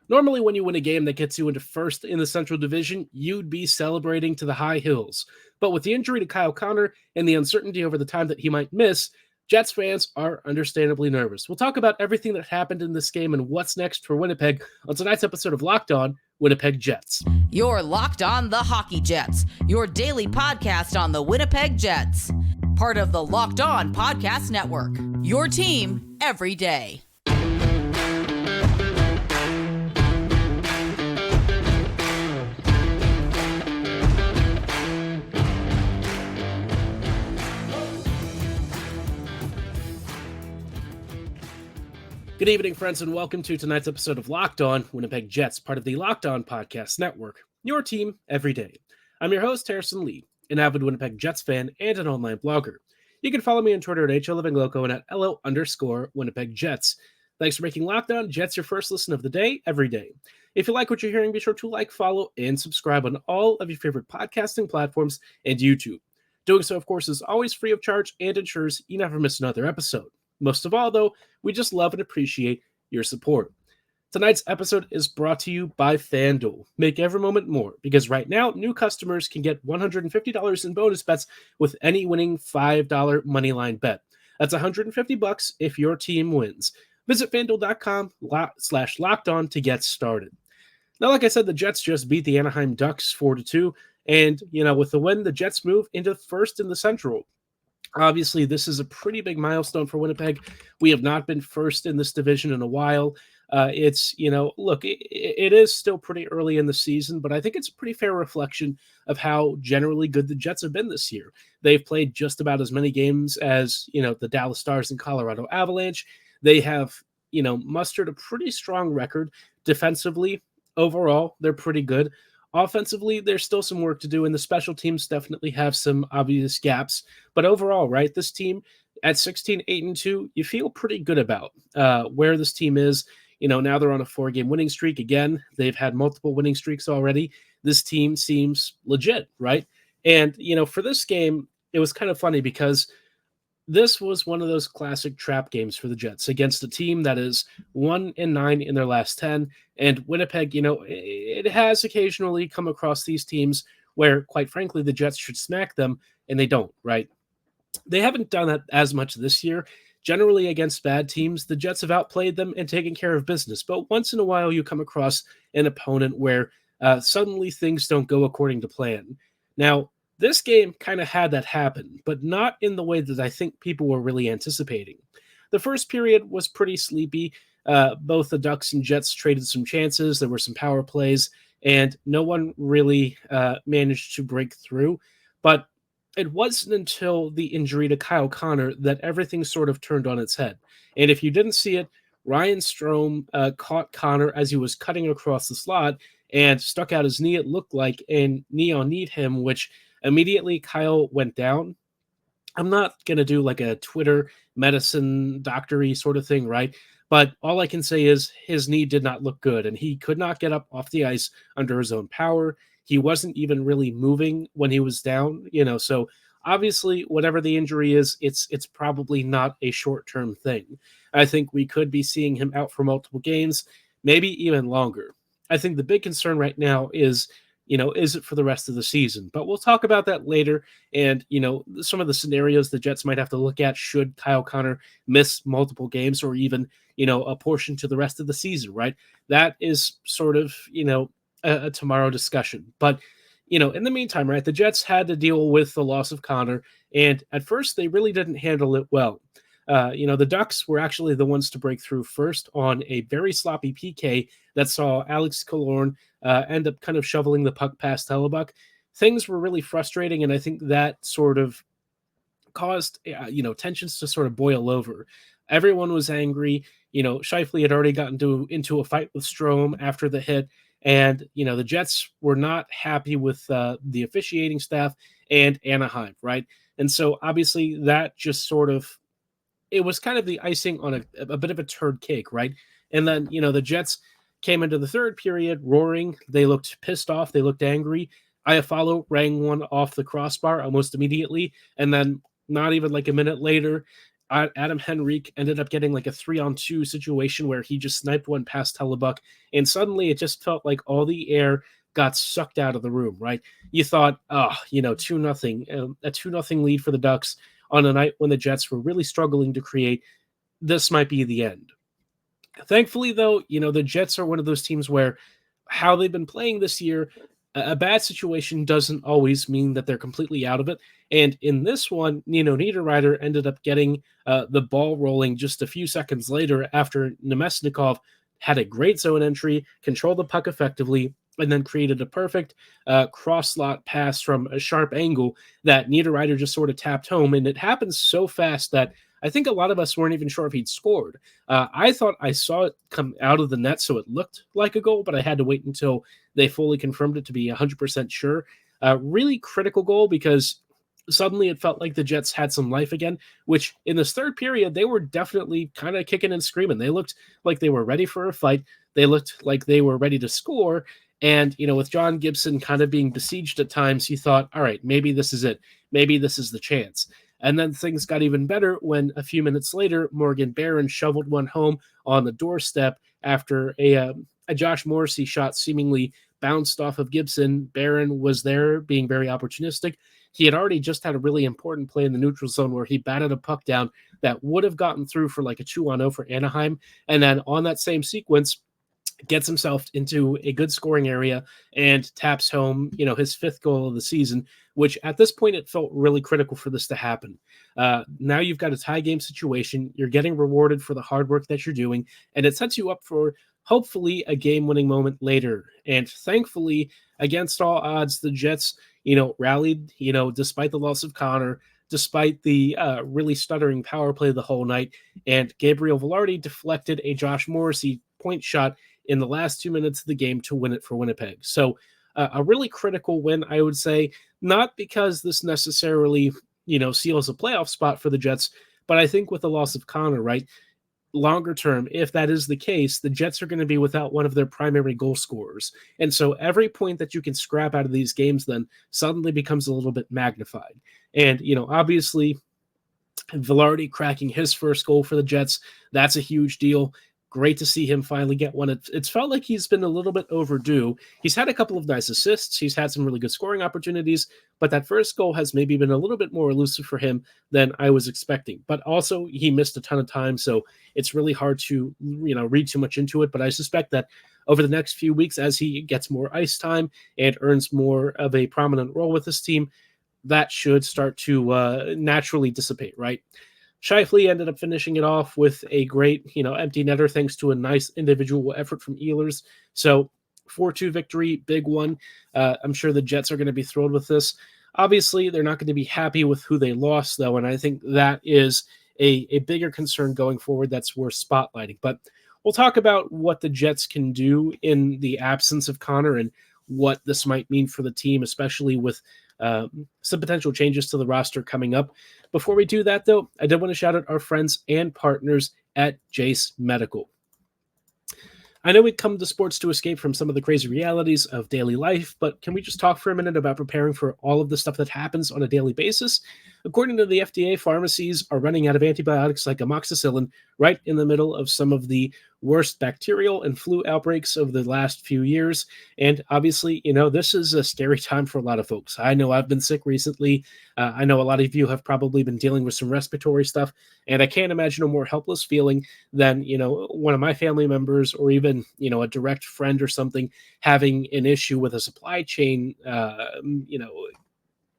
Normally, when you win a game that gets you into first in the Central Division, you'd be celebrating to the high hills. But with the injury to Kyle Connor and the uncertainty over the time that he might miss, Jets fans are understandably nervous. We'll talk about everything that happened in this game and what's next for Winnipeg on tonight's episode of Locked On Winnipeg Jets. You're Locked On the Hockey Jets, your daily podcast on the Winnipeg Jets. Part of the Locked On Podcast Network, your team every day. Good evening, friends, and welcome to tonight's episode of Locked On Winnipeg Jets, part of the Locked On Podcast Network, your team every day. I'm your host, Harrison Lee, an avid Winnipeg Jets fan and an online blogger. You can follow me on Twitter at HLivingLoco and at LO_Winnipeg Jets. Thanks for making Locked On Jets your first listen of the day, every day. If you like what you're hearing, be sure to like, follow, and subscribe on all of your favorite podcasting platforms and YouTube. Doing so, of course, is always free of charge and ensures you never miss another episode. Most of all, though, we just love and appreciate your support. Tonight's episode is brought to you by FanDuel. Make every moment more, because right now, new customers can get $150 in bonus bets with any winning $5 moneyline bet. That's $150 if your team wins. Visit FanDuel.com/lockedon to get started. Now, like I said, the Jets just beat the Anaheim Ducks 4-2, and, with the win, the Jets move into first in the Central. Obviously, this is a pretty big milestone for Winnipeg. We have not been first in this division in a while. Look, it is still pretty early in the season, but I think it's a pretty fair reflection of how generally good the Jets have been this year. They've played just about as many games as, the Dallas Stars and Colorado Avalanche. They have, mustered a pretty strong record defensively. Overall, they're pretty good. Offensively, there's still some work to do, and the special teams definitely have some obvious gaps. But overall, right, this team at 16-8-2, you feel pretty good about where this team is. Now they're on a 4-game winning streak. Again, they've had multiple winning streaks already. This team seems legit, right? And, for this game, it was kind of funny because this was one of those classic trap games for the Jets against a team that is 1-9 in their last 10. And Winnipeg, it has occasionally come across these teams where, quite frankly, the Jets should smack them, and they don't, right? They haven't done that as much this year. Generally, against bad teams, the Jets have outplayed them and taken care of business. But once in a while, you come across an opponent where suddenly things don't go according to plan. Now, this game kind of had that happen, but not in the way that I think people were really anticipating. The first period was pretty sleepy. Both the Ducks and Jets traded some chances. There were some power plays, and no one really managed to break through. But it wasn't until the injury to Kyle Connor that everything sort of turned on its head. And if you didn't see it, Ryan Strome caught Connor as he was cutting across the slot and stuck out his knee, it looked like, and knee-on-kneed him, which immediately Kyle went down. I'm not going to do like a Twitter medicine doctor-y sort of thing, right? But all I can say is his knee did not look good, and he could not get up off the ice under his own power. He wasn't even really moving when he was down, so obviously whatever the injury is, it's probably not a short-term thing. I think we could be seeing him out for multiple games, maybe even longer. I think the big concern right now is, is it for the rest of the season? But we'll talk about that later. And, some of the scenarios the Jets might have to look at should Kyle Connor miss multiple games or even, a portion to the rest of the season, right? That is sort of, a tomorrow discussion. But, in the meantime, right, the Jets had to deal with the loss of Connor. And at first, they really didn't handle it well. The Ducks were actually the ones to break through first on a very sloppy PK that saw Alex Killorn end up kind of shoveling the puck past Hellebuck. Things were really frustrating, and I think that sort of caused, tensions to sort of boil over. Everyone was angry. Scheifele had already gotten into a fight with Strome after the hit, and, the Jets were not happy with the officiating staff and Anaheim, right? And so, obviously, that just sort of, it was kind of the icing on a bit of a turd cake, right? And then, the Jets came into the third period roaring. They looked pissed off. They looked angry. Iafallo rang one off the crossbar almost immediately. And then not even like a minute later, Adam Henrique ended up getting like a 3-on-2 situation where he just sniped one past Hellebuck, and suddenly it just felt like all the air got sucked out of the room, right? You thought, 2-0, a 2-0 lead for the Ducks on a night when the Jets were really struggling to create. This might be the end. Thankfully, though, the Jets are one of those teams where how they've been playing this year, a bad situation doesn't always mean that they're completely out of it. And in this one, Niederreiter ended up getting the ball rolling just a few seconds later after Nemesnikov had a great zone entry, controlled the puck effectively, and then created a perfect cross-slot pass from a sharp angle that Niederreiter just sort of tapped home. And it happens so fast that I think a lot of us weren't even sure if he'd scored. I thought I saw it come out of the net, so it looked like a goal, but I had to wait until they fully confirmed it to be 100% sure. Really critical goal because suddenly it felt like the Jets had some life again, which in this third period, they were definitely kind of kicking and screaming. They looked like they were ready for a fight. They looked like they were ready to score. And, with John Gibson kind of being besieged at times, you thought, all right, maybe this is it. Maybe this is the chance. And then things got even better when a few minutes later, Morgan Barron shoveled one home on the doorstep after a Josh Morrissey shot seemingly bounced off of Gibson. Barron was there being very opportunistic. He had already just had a really important play in the neutral zone where he batted a puck down that would have gotten through for like a 2-on-0 for Anaheim. And then on that same sequence, gets himself into a good scoring area and taps home, his 5th goal of the season, which at this point, it felt really critical for this to happen. Now you've got a tie game situation. You're getting rewarded for the hard work that you're doing, and it sets you up for hopefully a game-winning moment later. And thankfully, against all odds, the Jets, rallied, despite the loss of Connor, despite the really stuttering power play the whole night, and Gabriel Velarde deflected a Josh Morrissey point shot in the last 2 minutes of the game to win it for Winnipeg. So a really critical win, I would say, not because this necessarily, seals a playoff spot for the Jets, but I think with the loss of Connor, right, longer term, if that is the case, the Jets are going to be without one of their primary goal scorers. And so every point that you can scrap out of these games then suddenly becomes a little bit magnified. And, obviously, Velarde cracking his first goal for the Jets, that's a huge deal. Great to see him finally get one. It's felt like he's been a little bit overdue. He's had a couple of nice assists. He's had some really good scoring opportunities, but that first goal has maybe been a little bit more elusive for him than I was expecting. But also, he missed a ton of time, so it's really hard to read too much into it. But I suspect that over the next few weeks, as he gets more ice time and earns more of a prominent role with this team, that should start to naturally dissipate, right? Scheifele ended up finishing it off with a great, empty netter thanks to a nice individual effort from Ehlers. So 4-2 victory, big one. I'm sure the Jets are going to be thrilled with this. Obviously, they're not going to be happy with who they lost, though, and I think that is a bigger concern going forward that's worth spotlighting. But we'll talk about what the Jets can do in the absence of Connor and what this might mean for the team, especially with some potential changes to the roster coming up. Before we do that, though, I did want to shout out our friends and partners at Jace Medical. I know we come to sports to escape from some of the crazy realities of daily life, but can we just talk for a minute about preparing for all of the stuff that happens on a daily basis? According to the FDA, pharmacies are running out of antibiotics like amoxicillin right in the middle of some of the worst bacterial and flu outbreaks of the last few years. And obviously, this is a scary time for a lot of folks. I know I've been sick recently. I know a lot of you have probably been dealing with some respiratory stuff, and I can't imagine a more helpless feeling than, one of my family members or even, a direct friend or something having an issue with a supply chain,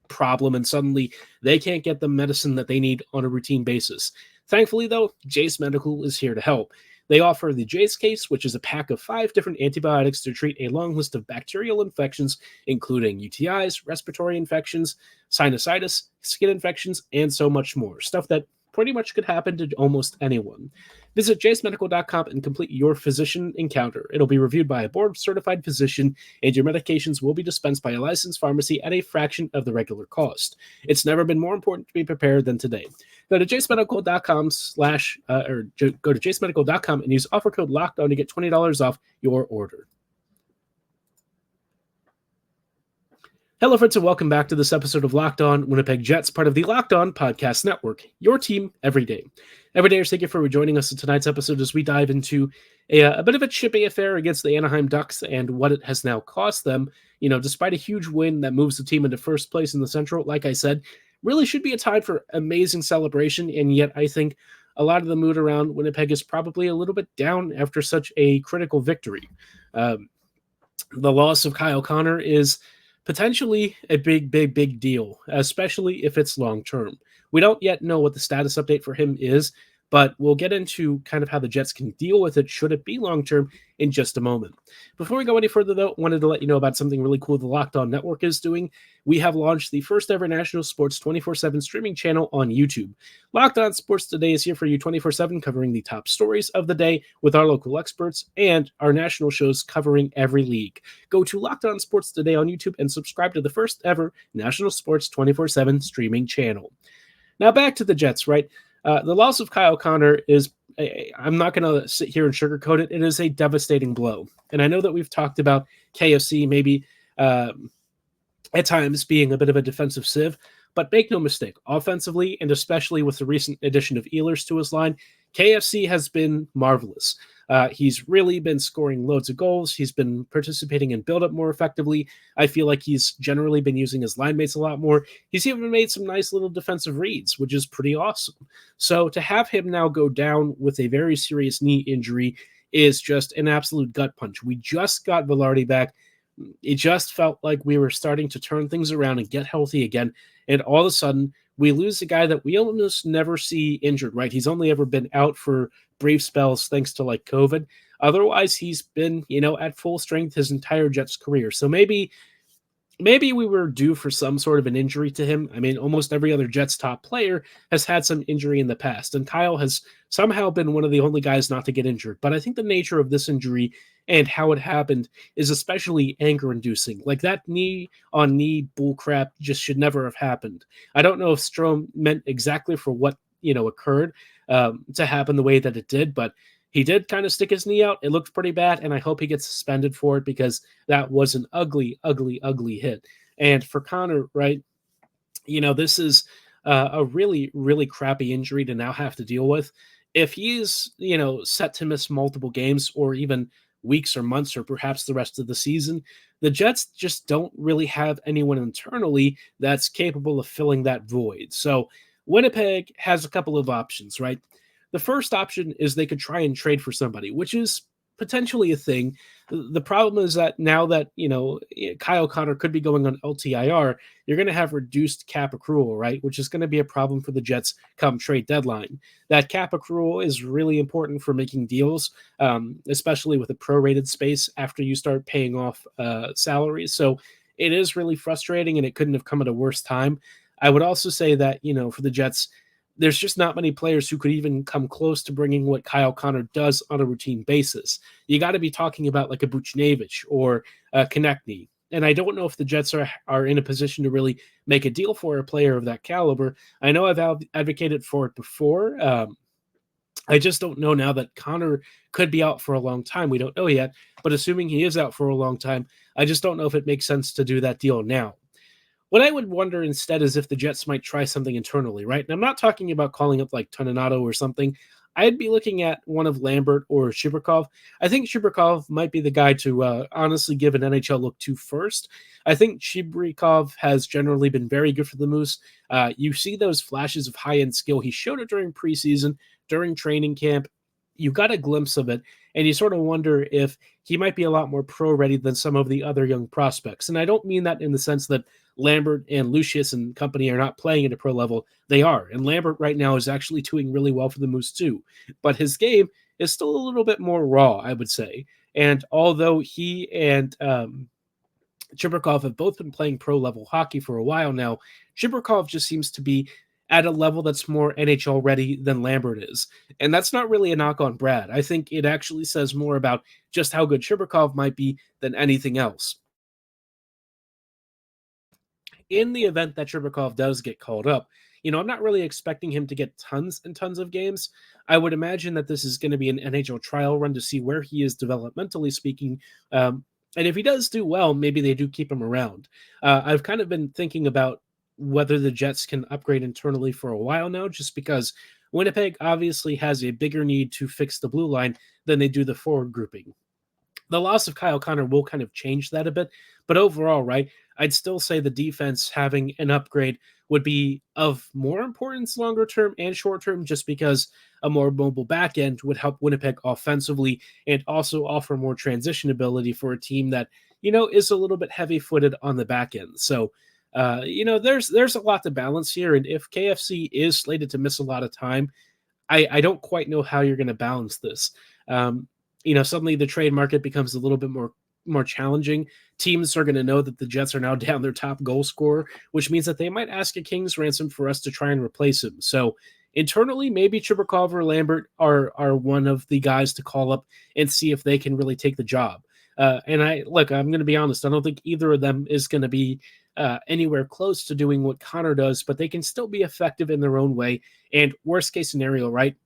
problem, and suddenly they can't get the medicine that they need on a routine basis. Thankfully, though, Jace Medical is here to help. They offer the Jace Case, which is a pack of 5 different antibiotics to treat a long list of bacterial infections, including UTIs, respiratory infections, sinusitis, skin infections, and so much more. Stuff that pretty much could happen to almost anyone. Visit jacemedical.com and complete your physician encounter. It'll be reviewed by a board-certified physician, and your medications will be dispensed by a licensed pharmacy at a fraction of the regular cost. It's never been more important to be prepared than today. Go to jacemedical.com go to jacemedical.com and use offer code LOCKEDON to get $20 off your order. Hello, friends, and welcome back to this episode of Locked On Winnipeg Jets, part of the Locked On Podcast Network, your team every day. Every day, thank you for joining us in tonight's episode as we dive into a bit of a chippy affair against the Anaheim Ducks and what it has now cost them. You know, despite a huge win that moves the team into first place in the Central, like I said, really should be a time for amazing celebration, and yet I think a lot of the mood around Winnipeg is probably a little bit down after such a critical victory. The loss of Kyle Connor is potentially a big deal, especially if it's long term. We don't yet know what the status update for him is, but we'll get into kind of how the Jets can deal with it should it be long term in just a moment. Before we go any further, though, I wanted to let you know about something really cool the Locked On Network is doing. We have launched the first ever national sports 24/7 streaming channel on YouTube. Locked On Sports Today is here for you 24/7, covering the top stories of the day with our local experts and our national shows covering every league. Go to Locked On Sports Today on YouTube and subscribe to the first ever national sports 24/7 streaming channel. Now back to the Jets, right? The loss of Kyle Connor is, I'm not going to sit here and sugarcoat it. It is a devastating blow. And I know that we've talked about KFC maybe at times being a bit of a defensive sieve, but make no mistake, offensively, and especially with the recent addition of Ehlers to his line, KFC has been marvelous. He's really been scoring loads of goals. He's been participating in build-up more effectively. I feel like he's generally been using his line mates a lot more. He's even made some nice little defensive reads, which is pretty awesome. So to have him now go down with a very serious knee injury is just an absolute gut punch. We just got Velarde back. It just felt like we were starting to turn things around and get healthy again. And all of a sudden, we lose a guy that we almost never see injured, right? He's only ever been out for brief spells thanks to like COVID. Otherwise, he's been, at full strength his entire Jets career. So maybe we were due for some sort of an injury to him. I mean, almost every other Jets top player has had some injury in the past, and Kyle has somehow been one of the only guys not to get injured. But I think the nature of this injury and how it happened is especially anger-inducing. Like that knee-on-knee bullcrap just should never have happened. I don't know if Strome meant exactly for what occurred to happen the way that it did, but he did kind of stick his knee out. It looked pretty bad, and I hope he gets suspended for it because that was an ugly hit. And for Connor, right, this is a really, really crappy injury to now have to deal with. If he's, set to miss multiple games or even weeks or months or perhaps the rest of the season, the Jets just don't really have anyone internally that's capable of filling that void. So Winnipeg has a couple of options, right? The first option is they could try and trade for somebody, which is potentially a thing. The problem is that now that, Kyle Connor could be going on LTIR, you're going to have reduced cap accrual, right? Which is going to be a problem for the Jets come trade deadline. That cap accrual is really important for making deals, especially with a prorated space after you start paying off salaries. So it is really frustrating, and it couldn't have come at a worse time. I would also say that, for the Jets, there's just not many players who could even come close to bringing what Kyle Connor does on a routine basis. You got to be talking about like a Buchnevich or a Konechny. And I don't know if the Jets are in a position to really make a deal for a player of that caliber. I know I've advocated for it before. I just don't know now that Connor could be out for a long time. We don't know yet. But assuming he is out for a long time, I just don't know if it makes sense to do that deal now. What I would wonder instead is if the Jets might try something internally, right? And I'm not talking about calling up like Toninato or something. I'd be looking at one of Lambert or Chibrikov. I think Chibrikov might be the guy to honestly give an NHL look to first. I think Chibrikov has generally been very good for the Moose. You see those flashes of high-end skill. He showed it during preseason, during training camp. You got a glimpse of it, and you sort of wonder if he might be a lot more pro-ready than some of the other young prospects. And I don't mean that in the sense that Lambert and Lucius and company are not playing at a pro level. They are. And Lambert right now is actually doing really well for the Moose too. But his game is still a little bit more raw, I would say. And although he and Chibrikov have both been playing pro level hockey for a while now, Chibrikov just seems to be at a level that's more NHL ready than Lambert is. And that's not really a knock on Brad. I think it actually says more about just how good Chibrikov might be than anything else. In the event that Chibrikov does get called up, I'm not really expecting him to get tons and tons of games. I would imagine that this is going to be an NHL trial run to see where he is developmentally speaking, And if he does do well, maybe they do keep him around. I've kind of been thinking about whether the Jets can upgrade internally for a while now, just because Winnipeg obviously has a bigger need to fix the blue line than they do the forward grouping. The loss of Kyle Connor will kind of change that a bit, but overall, right, I'd still say the defense having an upgrade would be of more importance longer term and short term, just because a more mobile back end would help Winnipeg offensively and also offer more transition ability for a team that, is a little bit heavy footed on the back end. So, there's a lot to balance here. And if KFC is slated to miss a lot of time, I don't quite know how you're going to balance this. Suddenly the trade market becomes a little bit more challenging. Teams are going to know that the Jets are now down their top goal scorer, which means that they might ask a king's ransom for us to try and replace him. So internally, maybe Chibrikov or Lambert are one of the guys to call up and see if they can really take the job. And I'm going to be honest, I don't think either of them is going to be anywhere close to doing what Connor does, but they can still be effective in their own way. And worst case scenario, right?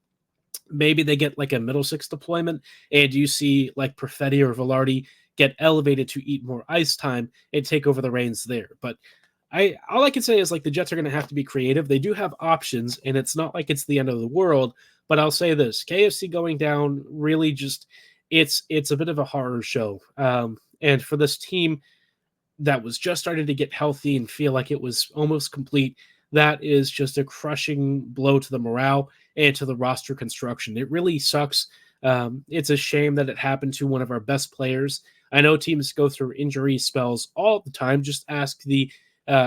Maybe they get like a middle six deployment and you see like Perfetti or Velarde get elevated to eat more ice time and take over the reins there. But all I can say is like the Jets are going to have to be creative. They do have options and it's not like it's the end of the world, but I'll say this, KFC going down really just, it's a bit of a horror show. And for this team that was just starting to get healthy and feel like it was almost complete, that is just a crushing blow to the morale and to the roster construction. It really sucks. It's a shame that it happened to one of our best players. I know teams go through injury spells all the time. Just ask the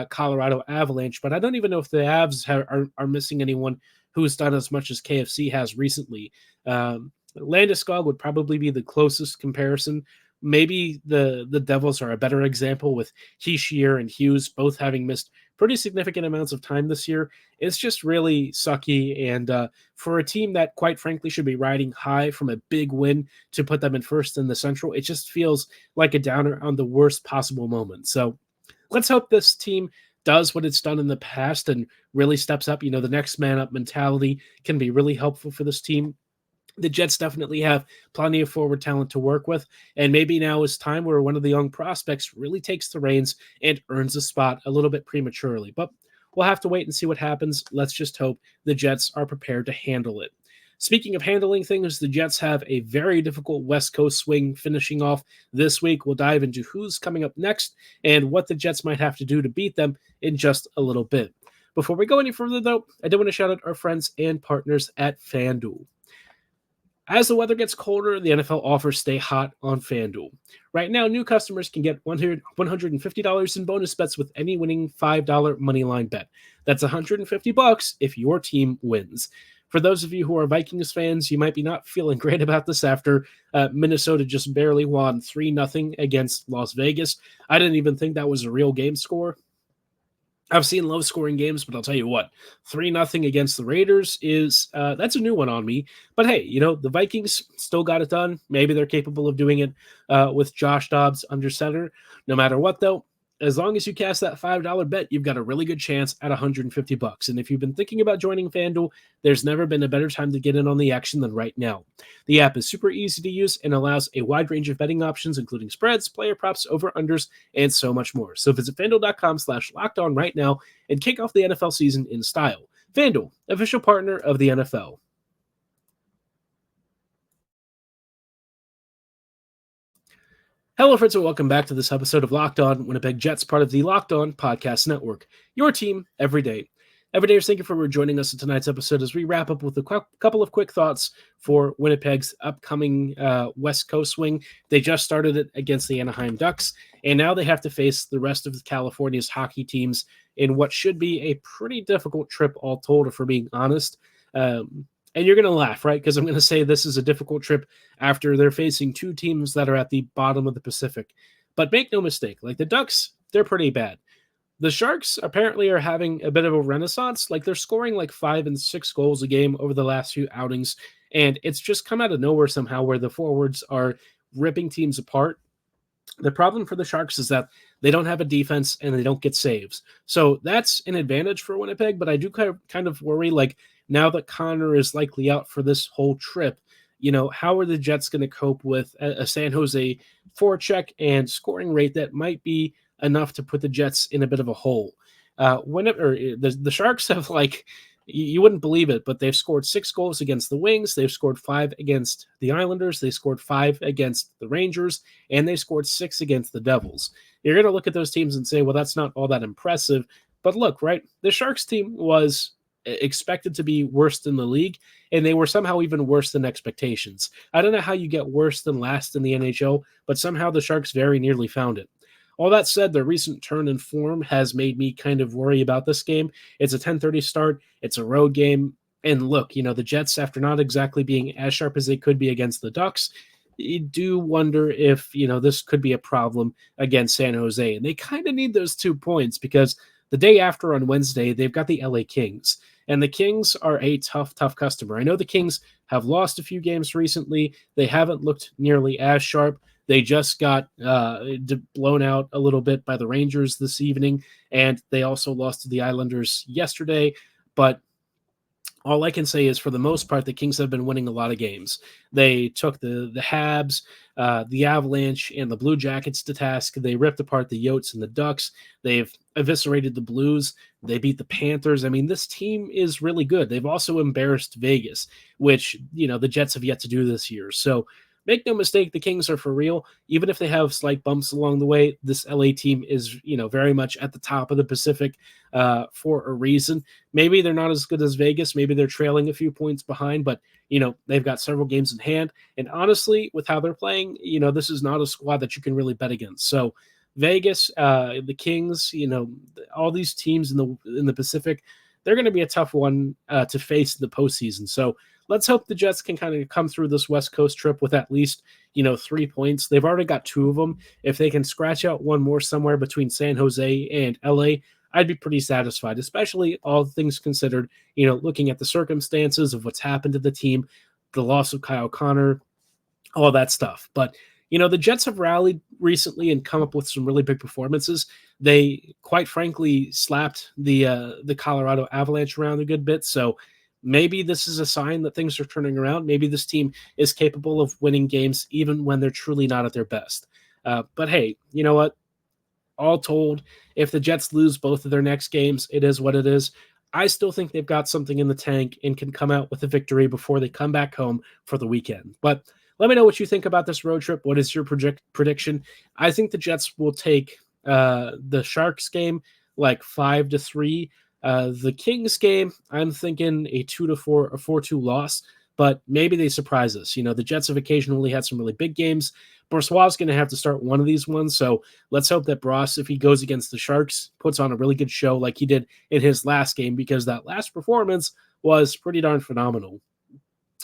Colorado Avalanche, but I don't even know if the Avs are missing anyone who's done as much as KFC has recently. Landeskog would probably be the closest comparison. Maybe the Devils are a better example with Hischier and Hughes both having missed pretty significant amounts of time this year. It's just really sucky. And for a team that, quite frankly, should be riding high from a big win to put them in first in the Central, it just feels like a downer on the worst possible moment. So let's hope this team does what it's done in the past and really steps up. The next man up mentality can be really helpful for this team. The Jets definitely have plenty of forward talent to work with, and maybe now is time where one of the young prospects really takes the reins and earns a spot a little bit prematurely. But we'll have to wait and see what happens. Let's just hope the Jets are prepared to handle it. Speaking of handling things, the Jets have a very difficult West Coast swing finishing off this week. We'll dive into who's coming up next and what the Jets might have to do to beat them in just a little bit. Before we go any further, though, I do want to shout out our friends and partners at FanDuel. As the weather gets colder, the NFL offers stay hot on FanDuel. Right now, new customers can get $150 in bonus bets with any winning $5 moneyline bet. That's $150 if your team wins. For those of you who are Vikings fans, you might be not feeling great about this after Minnesota just barely won 3-0 against Las Vegas. I didn't even think that was a real game score. I've seen low-scoring games, but I'll tell you what, 3-0 against the Raiders is that's a new one on me. But hey, the Vikings still got it done. Maybe they're capable of doing it with Josh Dobbs under center. No matter what, though, as long as you cast that $5 bet, you've got a really good chance at $150. And if you've been thinking about joining FanDuel, there's never been a better time to get in on the action than right now. The app is super easy to use and allows a wide range of betting options, including spreads, player props, over-unders, and so much more. So visit FanDuel.com/lockedon right now and kick off the NFL season in style. FanDuel, official partner of the NFL. Hello, friends, and welcome back to this episode of Locked On Winnipeg Jets, part of the Locked On Podcast Network. Your team every day. Everydayers, thank you for joining us in tonight's episode as we wrap up with a couple of quick thoughts for Winnipeg's upcoming West Coast swing. They just started it against the Anaheim Ducks, and now they have to face the rest of California's hockey teams in what should be a pretty difficult trip all told, if we're being honest. And you're going to laugh, right? Because I'm going to say this is a difficult trip after they're facing two teams that are at the bottom of the Pacific. But make no mistake, like the Ducks, they're pretty bad. The Sharks apparently are having a bit of a renaissance. Like they're scoring like 5 and 6 goals a game over the last few outings. And it's just come out of nowhere somehow where the forwards are ripping teams apart. The problem for the Sharks is that they don't have a defense and they don't get saves. So that's an advantage for Winnipeg, but I do kind of worry, like now that Connor is likely out for this whole trip, how are the Jets going to cope with a San Jose forecheck and scoring rate that might be enough to put the Jets in a bit of a hole? Whenever the Sharks have, like, you wouldn't believe it, but they've scored 6 goals against the Wings. They've scored 5 against the Islanders. They scored 5 against the Rangers, and they scored 6 against the Devils. You're going to look at those teams and say, well, that's not all that impressive. But look, right, the Sharks team was expected to be worse than the league, and they were somehow even worse than expectations. I don't know how you get worse than last in the NHL, but somehow the Sharks very nearly found it. All that said, the recent turn in form has made me kind of worry about this game. It's a 10:30 start. It's a road game. And look, the Jets, after not exactly being as sharp as they could be against the Ducks, you do wonder if, this could be a problem against San Jose. And they kind of need those 2 points because the day after on Wednesday, they've got the LA Kings. And the Kings are a tough customer. I know the Kings have lost a few games recently. They haven't looked nearly as sharp. They just got blown out a little bit by the Rangers this evening, and they also lost to the Islanders yesterday. But all I can say is, for the most part, the Kings have been winning a lot of games. They took the Habs, the Avalanche, and the Blue Jackets to task. They ripped apart the Yotes and the Ducks. They've eviscerated the Blues. They beat the Panthers. I mean, this team is really good. They've also embarrassed Vegas, which, the Jets have yet to do this year. So make no mistake, the Kings are for real. Even if they have slight bumps along the way, this LA team is, very much at the top of the Pacific for a reason. Maybe they're not as good as Vegas. Maybe they're trailing a few points behind, but, they've got several games in hand. And honestly, with how they're playing, this is not a squad that you can really bet against. So Vegas, the Kings, all these teams in the Pacific, they're going to be a tough one to face in the postseason. So let's hope the Jets can kind of come through this West Coast trip with at least, 3 points. They've already got 2 of them. If they can scratch out one more somewhere between San Jose and LA, I'd be pretty satisfied, especially all things considered, looking at the circumstances of what's happened to the team, the loss of Kyle Connor, all that stuff. But, the Jets have rallied recently and come up with some really big performances. They, quite frankly, slapped the Colorado Avalanche around a good bit. So maybe this is a sign that things are turning around. Maybe this team is capable of winning games even when they're truly not at their best. But hey, you know what? All told, if the Jets lose both of their next games, it is what it is. I still think they've got something in the tank and can come out with a victory before they come back home for the weekend. But let me know what you think about this road trip. What is your prediction? I think the Jets will take the Sharks game like 5-3. The Kings game, I'm thinking a 2-4, a 4-2 loss, but maybe they surprise us. The Jets have occasionally had some really big games. Brossois is going to have to start one of these ones, so let's hope that Bross, if he goes against the Sharks, puts on a really good show like he did in his last game, because that last performance was pretty darn phenomenal.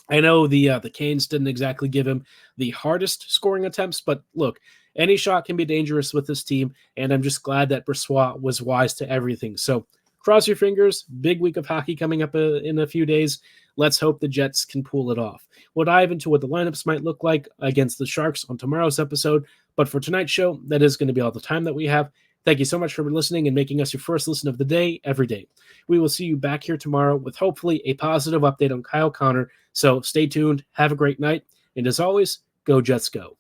I know the Canes didn't exactly give him the hardest scoring attempts, but look, any shot can be dangerous with this team, and I'm just glad that Brossois was wise to everything. So cross your fingers. Big week of hockey coming up in a few days. Let's hope the Jets can pull it off. We'll dive into what the lineups might look like against the Sharks on tomorrow's episode. But for tonight's show, that is going to be all the time that we have. Thank you so much for listening and making us your first listen of the day every day. We will see you back here tomorrow with hopefully a positive update on Kyle Connor. So stay tuned. Have a great night. And as always, go Jets go.